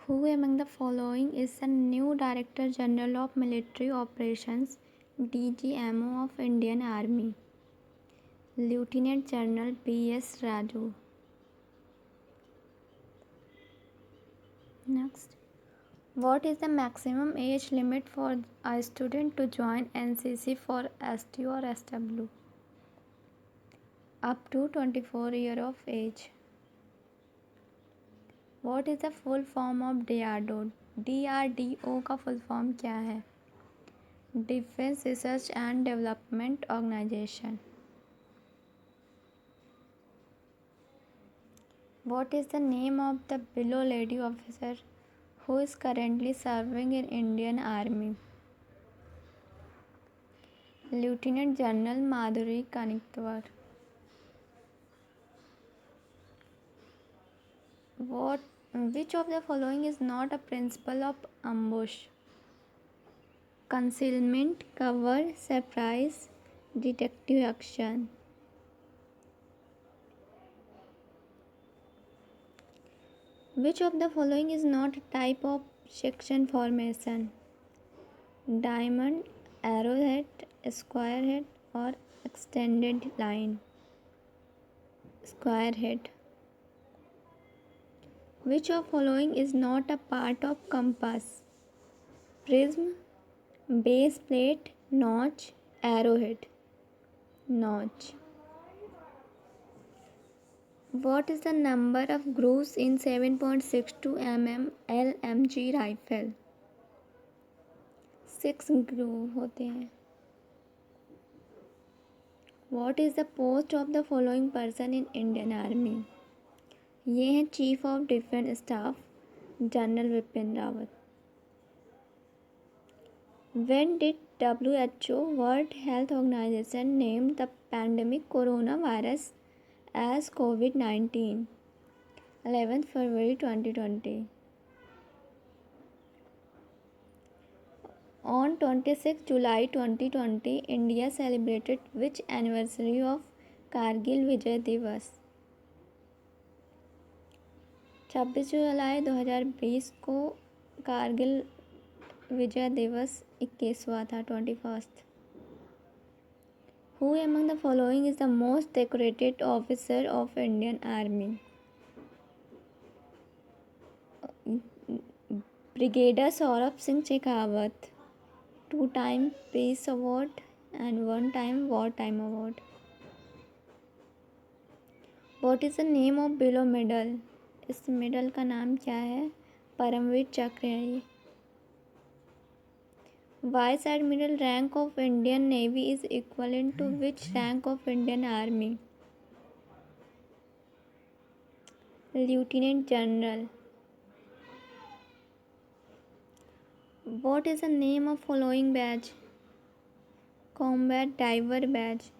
Who among the following is the new Director General of Military Operations (DGMO) of Indian Army? Lieutenant General B.S. Raju. Next. What is the maximum age limit for a student to join NCC for ST or SW? Up to 24 years of age. What is the full form of DRDO? DRDO का full form क्या है? Defense Research and Development Organization. What is the name of the below lady officer who is currently serving in Indian Army? Lieutenant General Madhuri Kaniktwar. Which of the following is not a principle of ambush? Concealment, cover, surprise, detective action. Which of the following is not a type of section formation? Diamond, arrowhead, square head or extended line? Square head. Which of following is not a part of compass? Prism, base plate, notch, arrowhead. Notch. What is the number of grooves in 7.62 mm LMG rifle? 6 groove होते हैं. What is the post of the following person in Indian Army? ये हैं chief of defence staff general Vipin Rawat. When did WHO World Health Organization name the pandemic coronavirus as COVID-19? 11th February 2020. On 26 July 2020, India celebrated which anniversary of Kargil Vijay Divas? 26 जुलाई 2020 को कारगिल विजय दिवस 21वां था. 21st. Who among the following is the most decorated officer of Indian Army? Brigadier Saurabh Singh Shekhawat. 2-time Peace Award and 1-time Wartime Award. What is the name of below medal? इस medal का नाम क्या है? परमवीर चक्र है ये. Vice Admiral rank of Indian Navy is equivalent to which rank of Indian Army? Lieutenant General. What is the name of following badge? Combat Diver Badge.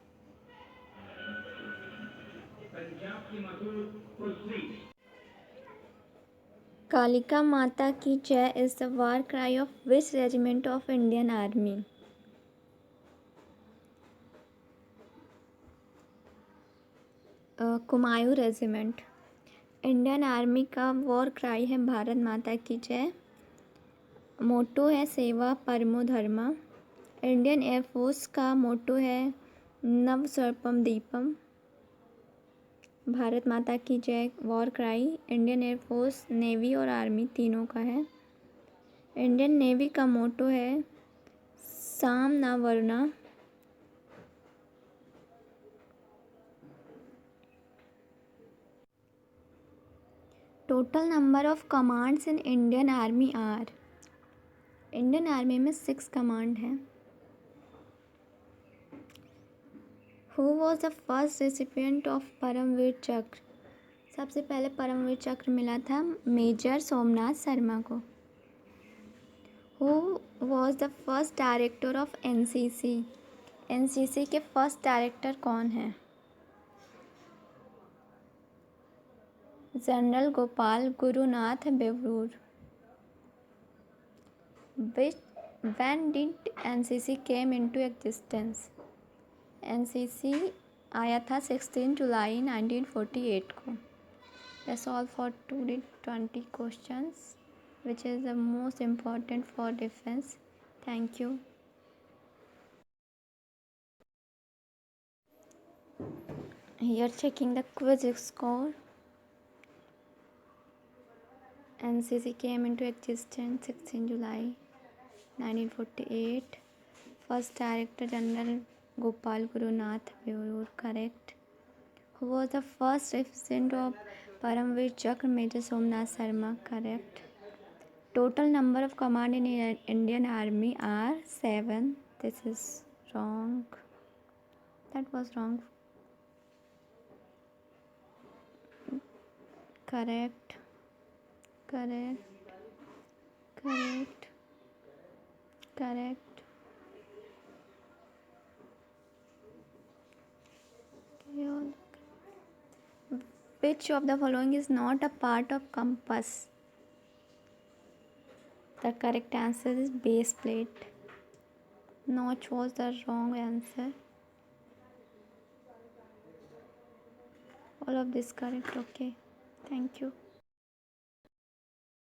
Kalika माता की जय is the war cry of which regiment of Indian Army? Kumaon regiment. Indian army का war cry है भारत माता की जय. मोटो है सेवा परमो धर्मा. इंडियन एयरफोर्स का मोटो है नव सर्पम दीपम. भारत माता की जय war cry Indian air force navy और आर्मी तीनों का है. इंडियन नेवी का मोटो है साम ना वरुणा. Total number of commands in Indian army are. Indian army में 6 कमांड हैं. Who was the first recipient of Paramvir Chakra? सबसे पहले परमवीर चक्र मिला था मेजर सोमनाथ शर्मा को. Who was the first director of NCC? NCC के फर्स्ट डायरेक्टर कौन हैं? General Gopal Gurunath Bewoor. When did NCC came into existence? NCC आया था 16 जुलाई 1948 को. That's all for today 20 questions. which is the most important for defense. Thank you. Here checking the quiz score. NCC came into existence 16 July 1948. First Director General Gopal Gurunath Baroor, correct. Who was the first recipient of Paramveer Chakra? Major Somnath Sarma, correct. Total number of command in Indian Army are 7. This is wrong. That was wrong. Correct. Correct. Correct. Correct. Which of the following is not a part of compass? The correct answer is base plate. Notch was the wrong answer. All of this correct. Okay. Thank you.